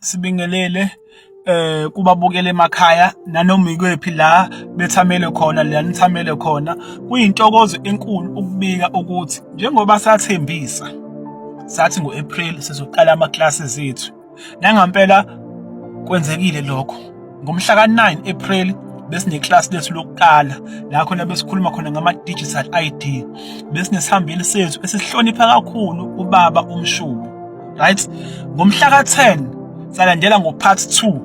Sibingelele kubabukela emakhaya nanoma ikwephi la bethamele khona la nithamele khona. Kuyintokozo enkulu ukubika ukuthi njengoba sathembisa sathi ngo-April sizoqala ama-classes ethu, nangampela kwenzekile lokho. Ngomhla ka-9 April besineclass lethu lokuqala la khona besikhuluma khona ngama-digital ID. Besinesihambeli sethu esihlonipha kakhulu ubaba uMshubu, right? Ngomhla ka-10 salandela ngo-part 2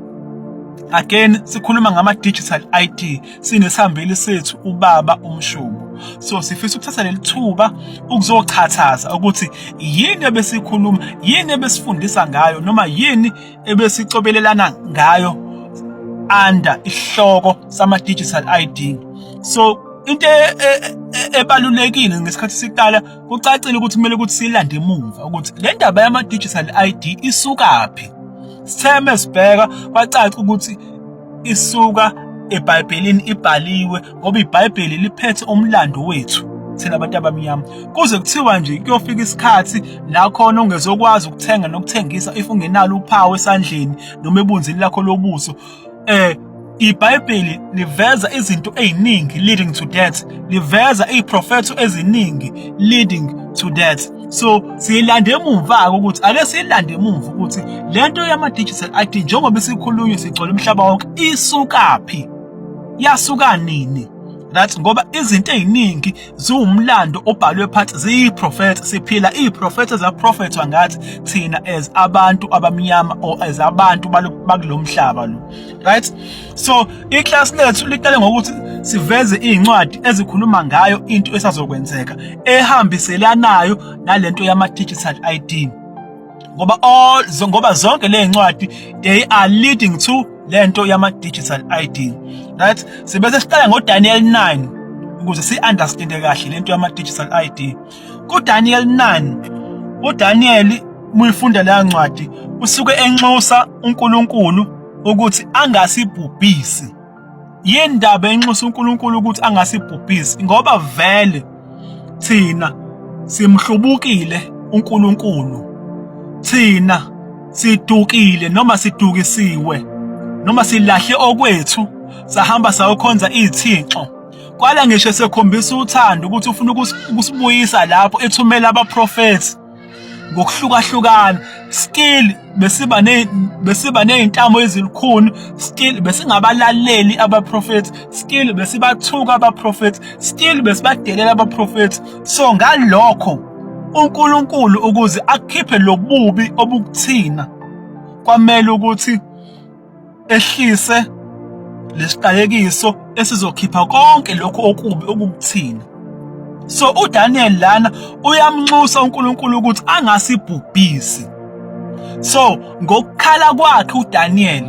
again sikhuluma ngama-digital ID, sinesihambeli sethu ubaba uMshubu. So sifisa ukuthatha leli thuba ukuzochathaza ukuthi yini ebesikhuluma, yini ebesifundisa ngayo, noma yini ebesicobelelana ngayo under isihloko sama-digital ID. So into ebalulekile ngesikhathi siqala kucacile ukuthi kumele ukuthi silande emuva ukuthi le ndaba yama-digital ID isukaphi. Sitheme sibheka kwacaca ukuthi isuka eBhayibhelini, ibhaliwe ngoba iBhayibheli liphethe umlando wethu thina abantu abamnyama. Kuze kuthiwa nje kuyofika isikhathi la khona ungezokwazi ukuthenga nokuthengisa if ungenalo uphawu esandleni noma ebunzini lakho lobuso. iBhayibheli liveza izinto eziningi leading to that, liveza iprofetho eziningi leading to that. So siyilande emuva ukuthi ake siyilande emuva ukuthi lento yama-digital ID njengoba isikhulunywe sigcwele umhlaba wonke isukaphi, yasuka nini, right? Ngoba izinto eziningi ziwumlando obhalwe phansi, ziyiprofetho. Siphila iprofetho zaprofethwa ngathi thina as abantu abamnyama or as abantu bakulomhlaba lo, right? So iclass lethu liqale ngokuthi siveze izincwadi ezikhuluma ngayo into esazokwenzeka ehambiselanayo nalento yama-digital ID, ngoba zonke le zincwadi they are leading to lento yama-digital ID, right? Sibese siqala ngoDaniel 9 ukuze si-understande kahle lento yama-digital ID. KuDaniel 9 uDaniel muyifunda leya ncwadi usuke enxusa uNkulunkulu ukuthi angasibhubhisi. Yini ndaba enxusa uNkulunkulu ukuthi angasibhubhisi? Ngoba vele thina simhlubukile uNkulunkulu, thina sidukile noma sidukisiwe noma silahle okwethu sahamba sayokhonza izithixo. Kwala ngisho sekhombisa uthando ukuthi ufuna ukusibuyisa lapho ethumela abaprofethi ngokuhlukahlukana. Still besiba nezintamo ezilukhuni, still besingabalaleli abaprofethi, still besibathuka abaprofethi, still besibadelela abaprofethi. So ngalokho uNkulunkulu ukuze akhiphe lobubi obukuthina kwamele ukuthi ehlise lesiqalekiso esizokhipha konke lokho okubi okukuthina. So uDaniel lana uyamnxusa uNkulunkulu ukuthi angasibhubhisi. So ngokukhala kwakhe uDaniel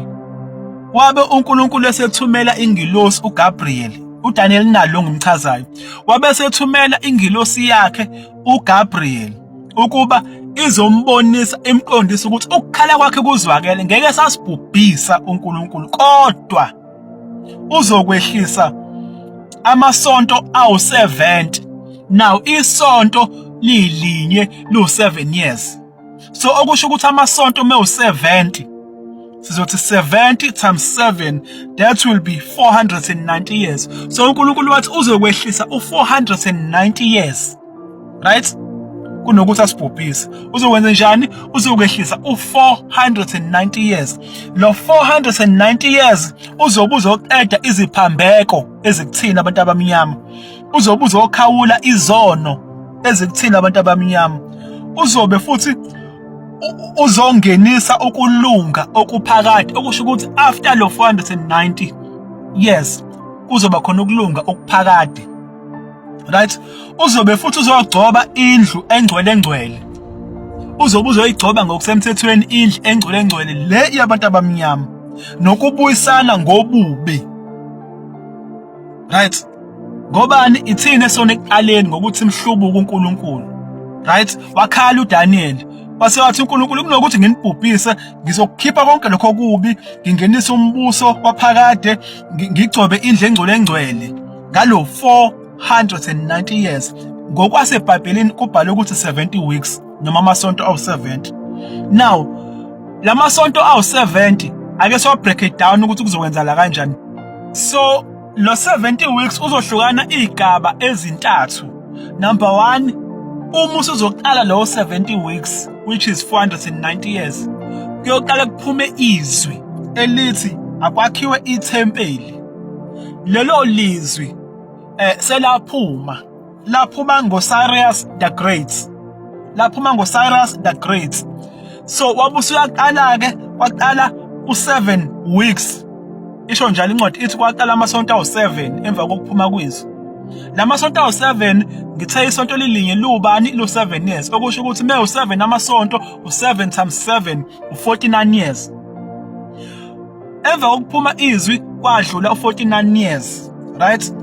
wabe uNkulunkulu esethumela ingilosi uGabriel. uDaniel nalo ngimchazayo wabe sethumela ingilosi yakhe uGabriel ukuba izombonisa imqondisa ukuthi ukukhala kwakhe kuzwakele, ngeke sasibhubhisa uNkulunkulu kodwa uzokwehlisa amasonto awu-70. Now isonto lilinye lu-7 years. So okusho ukuthi amasonto mewu-70 sizothi 70 times 7 that will be 490 years. So uNkulunkulu wathi uzokwehlisa u-490 years, right? Kunokuthi asibhubhise. Uzokwenza njani? Uzokwehlisa u-490 years. Lo 490 years uzobe uzoqeda iziphambeko ezikuthina abantu abamnyama. Uzobe uzokhawula izono ezikuthina abantu abamnyama. Uzobe futhi uzongenisa ukulunga okuphakade, okusho ukuthi after lo 490 years kuzoba khona ukulunga okuphakade, right? Uzobe futhi uzogcoba indlu engcwele. Uzobe uzoyigcoba ngokusemthethweni indlu engcwele le yabantu abamnyama nokubuyisana ngobubi, right? Ngobani ithina esona ekuqaleni ngokuthi mhlubuke uNkulunkulu, right? Wakhala uDaniel wase wathi uNkulunkulu kunokuthi nginibhubhise ngizokukhipha konke lokho kubi, ngingenisa umbuso waphakade, ngigcobe indlu engcwele ngalo 490 years. ngokwaseBhayibhelini kubhalwe ukuthi 70 weeks noma amasonto awu-70. Now Lamasonto awu-70 ake so break it down ukuthi kuzokwenzala kanjani. So lo 70 weeks uzohlukana igaba ezintathu. Number 1, uma usuzoqala lo 70 weeks which is 490 years. Kuyoqala kuphume izwi elithi akwakhiwe ithempeli. Lelo lizwi selaphuma ngoCyrus the Great. Laphuma ngoCyrus the Great. So wabusuyaqala ke waqala u7 weeks. Isho njalo incwadi ithi kwaqala amasonto awu7 emva kokuphuma kwizwi. Lamasonto awu7 ngithe isonto lilinye lubani lu7 years. Okusho ukuthi me7 amasonto u7 times 7 u49 years. Emva kokuphuma izwi kwadlula u49 years, right?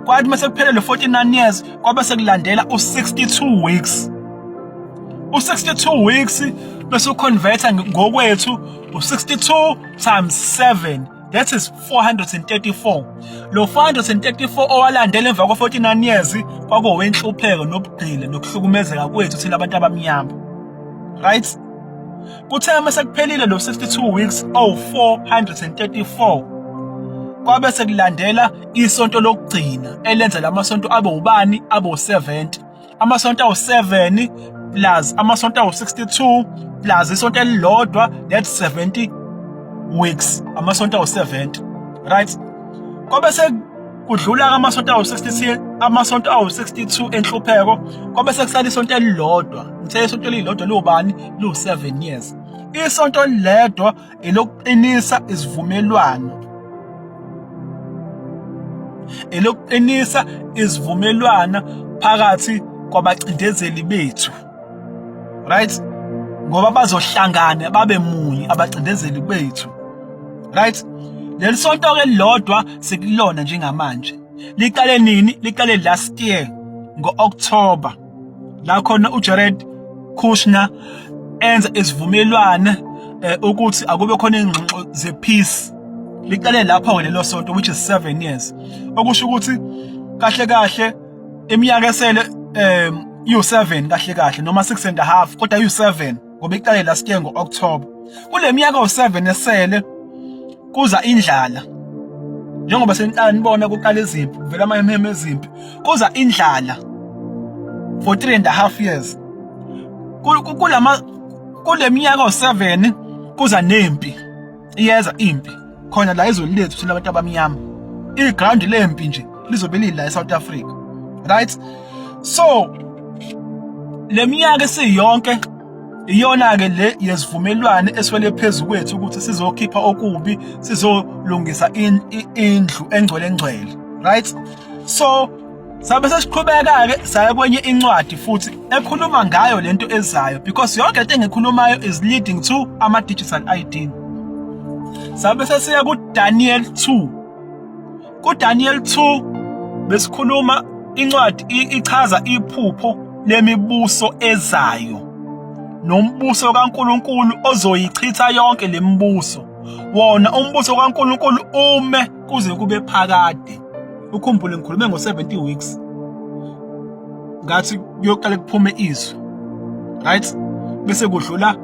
Kwathi mase kuphelele 49 years kwabe sekulandela u62 weeks. U62 weeks bese uconverta ngokwethu u62 times 7, that is 434. Lo 434 owalandela emva kwa49 years kwakuwenhlupheko nobugqila nokuhlukumezeka kwethu thina abantu abamnyama, right? Kuthe mase kuphelile lo 62 weeks 434 kwabe sekulandela isonto lokugcina elenza lamasonto abe ubani abe u70. Amasonto awu7 plus amasonto awu62 plus isonto elilodwa, that's 70 weeks. Amasonto awu70, right? Kwabe sekudlula amasonto awu63, amasonto awu62 enhlupheko kwabe sekusala isonto elilodwa. Ngithe isonto elilodwa lubani lu7 years. Isonto ledwa elokuqinisa isivumelwano. Elokuqinisa isivumelwano phakathi kwabacindezeli bethu, right? Ngoba bazohlangana babe munye abacindezeli bethu, right? Leli sonto ke lodwa sekulona njengamanje. Liqale nini? Liqale last year ngo-October. La khona uJared Kushner enza isivumelwano ukuthi akube khona ingxoxo ze-peace. Liqale lapho lelo sonto which is 7 years. Okusho ukuthi kahle kahle iminyaka esele u7 kahle kahle noma 6.5 kodwa u7 ngoba iqale last year ngo-October. Kule minyaka u7 esele kuza indlala. Njengoba seniqala nibona kuqala izimpi, vela amahemheme ezimpi. Kuza indlala for 3.5 years. Kule minyaka u7 kuza nempi. Iyeza impi. Khona la izwe lethu thina abantu abamnyama. Iground lempi nje lizobe lila eSouth Africa. Right? So le minyaka siyonke iyona ke le yesivumelwano eswele phezulu kwethu ukuthi sizokhipha okubi, sizolungisa indlu engcwele. Right? So sabe sesiqhubeka ke saya kwenye incwadi futhi ekhuluma ngayo lento ezayo because yonke into engikhulumayo is leading to ama digital ID. Sabe sesiya kuDaniel 2. KuDaniel 2 besikhuluma incwadi ichaza iphupho lemibuso ezayo. Nombuso kaNkuluNkulu ozoyichitha yonke lemibuso. Wona umbuso kaNkuluNkulu ume kuze kube phakade. Ukhumbule ngikhulume ngo70 weeks. Ngathi kuyoqala kuphume izwi. Right? Bese kudlula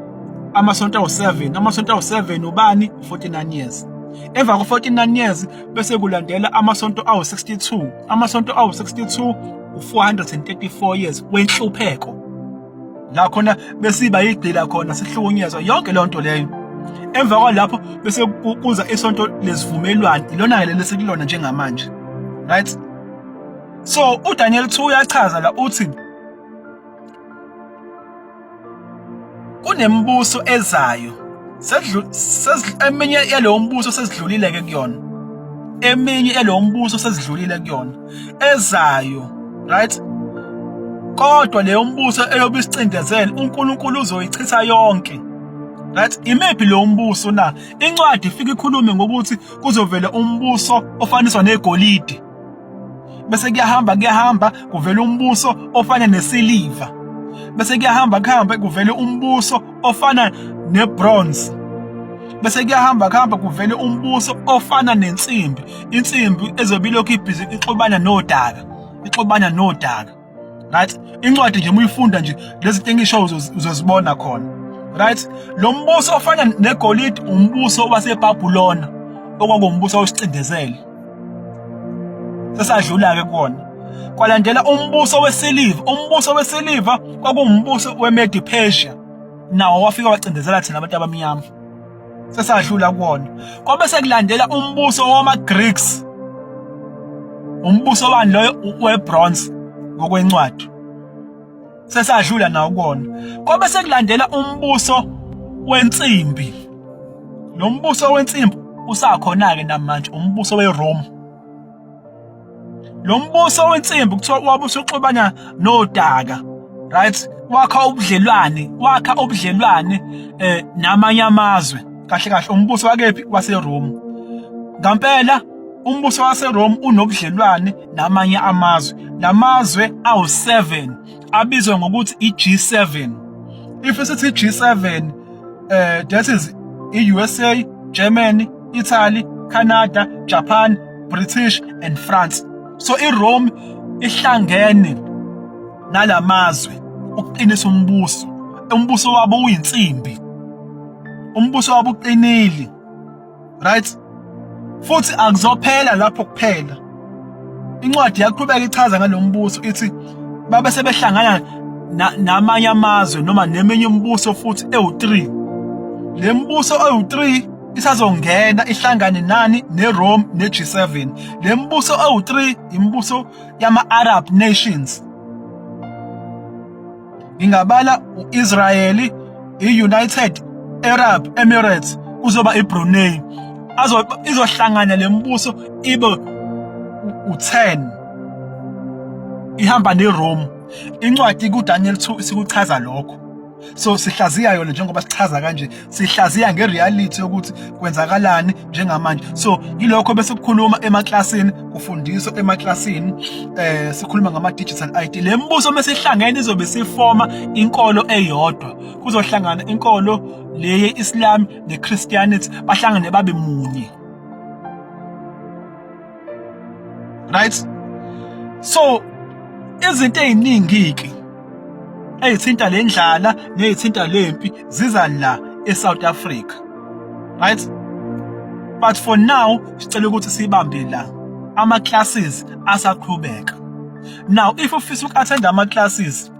amasonto awu7. Amasonto awu7 ubani 49 years. Emva ko49 years bese kulandela amasonto awu62. Amasonto awu62 u434 years wenhlupheko. La khona besiba igcila khona sihlukunyezwa yonke le nto leyo. Emva kwalapho bese kuza isonto lesivumelwano ilona leli sekulona njengamanje. Right? So uDaniel 2 uyachaza la uthi kunembuso ezayo. Eminye yalo mbuso sesidlulile ke kuyona. Eminye yalo mbuso sesidlulile kuyona. Ezayo, right? Kodwa leyo mbuso eyobe isicindezela uNkulunkulu uzoyichitha yonke. Right? Imephi lo mbuso na? Incwadi ifika ikhulume ngokuthi kuzovela umbuso ofaniswa negolide. Bese kuyahamba kuvela umbuso ofana nesiliva. Bese kuyahamba kuvele umbuso ofana nebronze. Bese kuyahamba kuvele umbuso ofana nensimbi. Insimbi ezobe ilokhu ibhizi ixubana nodaka. Right? Incwadi nje uyifunda nje lezi zinto engisho uzozibona khona. right? Lo mbuso ofana negolide umbuso waseBhabhulona okwakuwumbuso wesicindezelo. Sesadlula-ke kuwona. Kwalandela umbuso wesiliva. Umbuso wesiliva kwakuwumbuso weMedi Persia. Nawo wafika wacindezela thina abantu abamnyama. Sesadlula kuwona. Kwabe sekulandela umbuso wama-Greeks. Umbuso wani loyo weBronze ngokwencwadi. Sesadlula nawo kuwona. Kwabe sekulandela umbuso wensimbi. Lo mbuso wensimbi usakhona-ke namanje umbuso weRome. Lo mbuso wensimbi kuthiwa wabe usuxubana nodaka, right? Wakha ubudlelwane namanye amazwe. Kahle kahle umbuso wakephi waseRome. Ngampela umbuso waseRome unobudlelwane namanye amazwe. Lamazwe awu7 abizwa ngokuthi iG7. If sithi G7 that is iUSA, Germany, Italy, Canada, Japan, British and France. So iRome ihlangene nalamazwe ukuqinisa umbuso. Umbuso wabo uyinsimbi. Umbuso wabo uqinile. Right? Futhi akuzophela lapho kuphela. Incwadi yaqhubeka ichaza ngalombuso ithi babe sebehlangana namanye amazwe noma neminye umbuso futhi ewu3. Le mbuso ewu3 isazongena ihlangane nani neRome neG7. Le mbuso ewu3 imbuso yama-Arab nations. Ingabala uIsrael, iUnited Arab Emirates, kuzoba iBrunei. Izohlangana le mbuso ibe u10. Ihamba neRome. Incwadi kuDaniel 2 isikuchaza lokho. So sihlaziya yona njengoba sichaza kanje, sihlaziya ngereality ukuthi kwenzakalani njengamanje. So yilokho bese kukhuluma emaklasini, kufundiswa emaklasini, sikhuluma ngama digital ID. Le mbuso mesihlangene izobe sifoma inkolo eyodwa. Kuzohlangana inkolo le yeIslam neChristianity bahlangane babe munye. Right? So izinto eziningi ezithinta lendlala nezithinta lempi ziza la eSouth Africa. Right? But for now sicela ukuthi sibambe la ama classes asaqhubeka. Now if ufisa uku-attend ama classes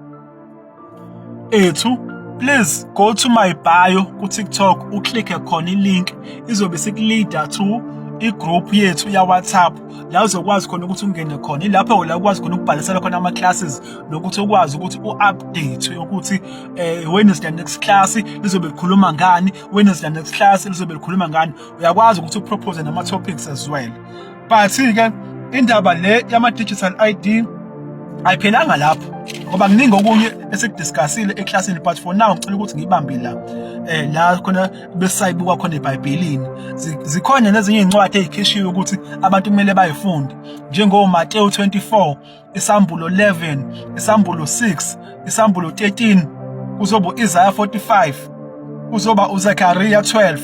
ethu, please go to my bio ku TikTok, uclick khona ilink izobe sikuleader to igroup yethu ya WhatsApp la uzokwazi khona ukuthi ungene khona. Ilapho la ukwazi khona ukubhalisela khona ama classes nokuthi ukwazi ukuthi uupdate ukuthi when is the next class lizobe likhuluma ngani, when is the next class lizobe likhuluma ngani. Uyakwazi ukuthi upropose nama topics as well. But ke indaba le yama digital ID ayiphelanga lapho ngoba kuningi okunye esikudiscussile eclassini, but for now ngicela ukuthi ngibambe la khona besayibuka khona eBhayibhelini. Zikhona nezinye incwadi ezikhishiwe ukuthi abantu kumele bayifunde, njengo Matthew 24, isambulo 11, isambulo 6, isambulo 13, kuzoba Isaiah 45, kuzoba uZechariah 12,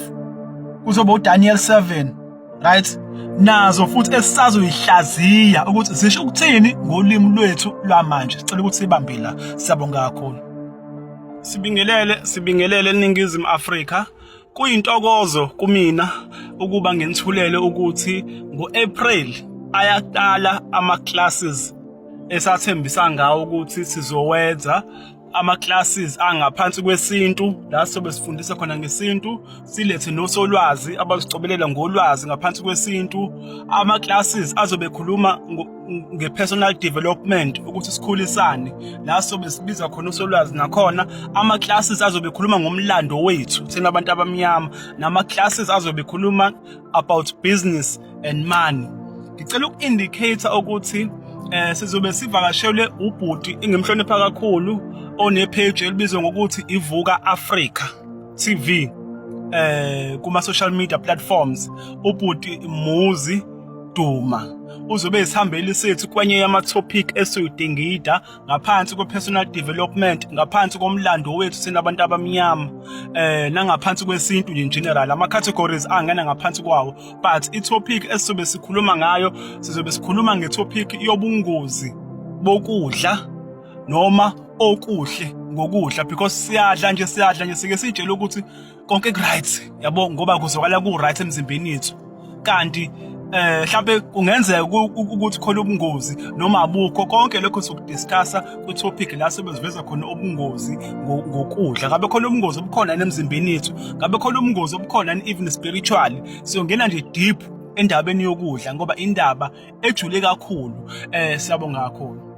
kuzoba uDaniel 7, right? Nazo futhi esisazoyihlaziya ukuthi zisho ukuthini ngolimi lwethu lwamanje. Sicela ukuthi sibambe la. Siyabonga kakhulu. Sibingelele eNingizimu Afrika. Kuyintokozo kumina ukuba ngenithulele ukuthi ngoApril ayaqala ama classes esathembisa ngawo ukuthi sizowenza ama classes angaphansi kwesintu, la sobe sifundisa khona ngesintu, silethe nosolwazi abazicobelela ngolwazi ngaphansi kwesintu. Ama classes azobe khuluma ngepersonal development ukuthi sikhulisane, la sobe sibiza khona usolwazi. Nakhona ama classes azobe khuluma ngomlando wethu thina abantu abamnyama, nama classes azobe khuluma about business and money. Ngicela uku-indicate ukuthi sizobe sivakashele ubhuti engimhlonipha kakhulu onepage elibizwa ngokuthi Ivuka Africa TV kuma social media platforms. Ubhuti Muzi Duma uzobe esihambeli sethu kwenye yama topic esiyidingida ngaphansi kwe-personal development, ngaphansi komlando wethu thina abantu abamnyama, nangaphansi kwesintu in general. Ama categories angena ngaphansi kwawo, but itopic esizobe sikhuluma ngayo, sizobe sikhuluma ngetopic yobungozi bokudla noma okuhle ngokudla because siyadla nje sike sitshela ukuthi konke ku-right yabo ngoba kuzwakala ku-right emzimbeni yethu kanti mhlawumbe kungenzeka ukuthi khona ubungozi noma abukho konke lokho sokudiscussa ku-topic la sebeziveza khona ubungozi ngokudla ngabe khona ubungozi obukhona emzimbeni yethu ngabe khona ubungozi obukhona even spiritually siyongena nje deep endabeni yokudla ngoba indaba ejule kakhulu siyabonga kakhulu.